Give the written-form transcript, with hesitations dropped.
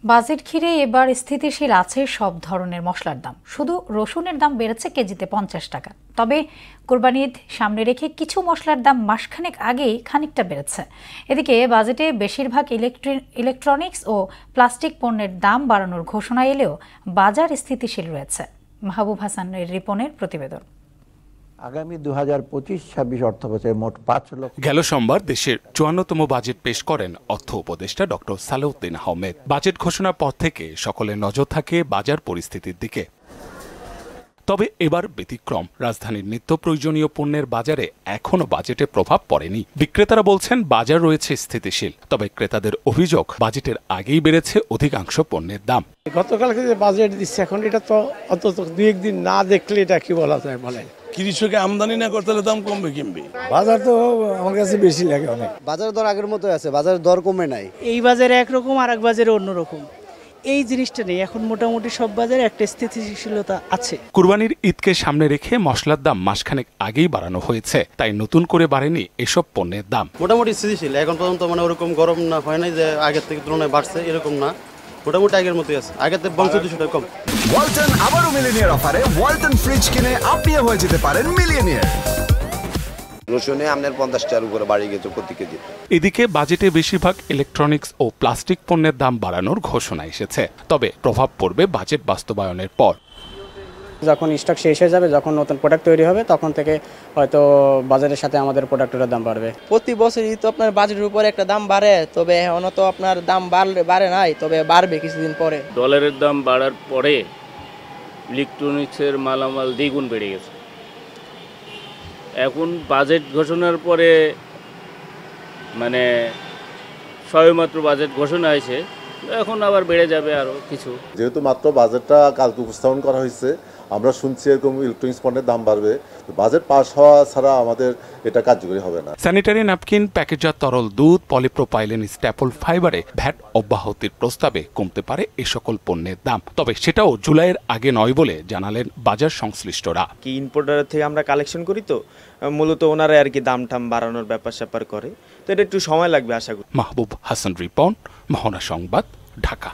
Budget ঘিরে এবার স্থিতিশীল আছে সব ধরনের মশলার দাম। শুধু রসুনের দাম বেড়েছে কেজিতে 50 টাকা। তবে কোরবানি ঈদ সামনে রেখে কিছু মশলার দাম মাসখানেক আগেই খানিকটা বেড়েছে। এদিকে বাজেটে বেশিরভাগ ইলেকট্রনিক্স ও প্লাস্টিক পণ্যের দাম বাড়ানোর ঘোষণা এলেও বাজার স্থিতিশীল রয়েছে। মাহবুব হাসানের রিপনের প্রতিবেদন। আগামী 2025-26 অর্থবছরে মোট 5 লক্ষ। গেল সোমবার দেশের 54তম বাজেট পেশ করেন অর্থ উপদেষ্টা ডক্টর সালেউদ্দিন আহমেদ। বাজেট ঘোষণার পর থেকে সকলের নজর থাকে বাজার পরিস্থিতির দিকে। তবে এবার ব্যতিক্রম। রাজধানীর নিত্য প্রয়োজনীয় পণ্যের বাজারে এখনো বাজেটে প্রভাব পড়েনি। বিক্রেতারা বলছেন বাজার রয়েছে স্থিতিশীল, তবে ক্রেতাদের অভিযোগ বাজেটের আগেই বেড়েছে অধিকাংশ পণ্যের দাম। গতকালকে যে বাজেট দিচ্ছে এখন এটা তো অন্তত 2-1 দিন না দেখলে এটা কি বলা যায় বলেন। কৃষকে আমদানি না করতে দাম কমবে কিনবে। বাজার তো আমার কাছে বেশি লাগে অনেক। বাজারের দর আগের মতো আছে, বাজারের দর কমে নাই। এই বাজারে একরকম আর এক বাজারে অন্যরকম, এই জিনিসটা নেই। এখন মোটামুটি সব বাজারে একটা স্থিতিশীলতা আছে। কুরবানির ঈদকে সামনে রেখে মশলার দাম মাসখানেক আগেই বাড়ানো হয়েছে, তাই নতুন করে বাড়েনি এসব পণ্যের দাম। মোটামুটি স্থিতিশীল এখন পর্যন্ত, মানে ওরকম গরম না হয় নাই যে আগের থেকে তুলনায় বাড়ছে এরকম না, মোটামুটি আগের মতোই আছে। আগের থেকে 200 টাকা কম। ওয়ালটন আবারও মিলিয়নিয়ার অফারে ওয়ালটন ফ্রিজ কিনে আপনিও হয়ে যেতে পারেন মিলিয়নিয়ার। রসুনে আপনার 50 টাকার উপরে বাড়ি গেছে প্রতি কেজি। এদিকে বাজেটে বেশিরভাগ ইলেকট্রনিক্স ও প্লাস্টিক পণ্যের দাম বাড়ানোর ঘোষণা এসেছে, তবে প্রভাব পড়বে বাজেট বাস্তবায়নের পর। যখন স্টক শেষ হয়ে যাবে, যখন নতুন প্রোডাক্ট তৈরি হবে, তখন থেকে হয়তো বাজারের সাথে আমাদের প্রোডাক্টের দাম বাড়বে। প্রতি বছরই তো আপনার বাজেটের উপর একটা দাম বাড়ে, তবে এখনো তো আপনার দাম বাড়ে নাই, তবে বাড়বে কিছুদিন পরে। ডলারের দাম বাড়ার পরে ইলেকট্রনিক্সের মালামাল দ্বিগুণ বেড়ে গেছে। এখন বাজেট ঘোষণার পরে মানে সবেমাত্র বাজেট ঘোষণা হয়েছে, এখন আবার বেড়ে যাবে আরও কিছু। যেহেতু মাত্র বাজেটটা কালকে উপস্থাপন করা হয়েছে, আমরা শুনছি এরকম ইলেকট্রনিক্স পণ্যের দাম বাড়বে। বাজেট পাস হওয়া ছাড়া আমাদের এটা কার্যকরী হবে না। স্যানিটারি ন্যাপকিন, প্যাকেটজাত তরল দুধ, পলিপ্রোপাইলিন, স্ট্যাপল ফাইবারে ভ্যাট অব্যাহতির প্রস্তাবে কমতে পারে এ সকল পণ্যের দাম, তবে সেটাও জুলাইয়ের আগে নয় বলে জানালেন বাজার সংশ্লিষ্টরা। কি ইম্পোর্টার থেকে আমরা কালেকশন করি, তো মূলত ওনারা আর কি দাম টাম বাড়ানোর ব্যাপার স্যাপার করে, তো এটা একটু সময় লাগবে আশা করি। মাহবুব হাসান রিপন, মোহনা সংবাদ, ঢাকা।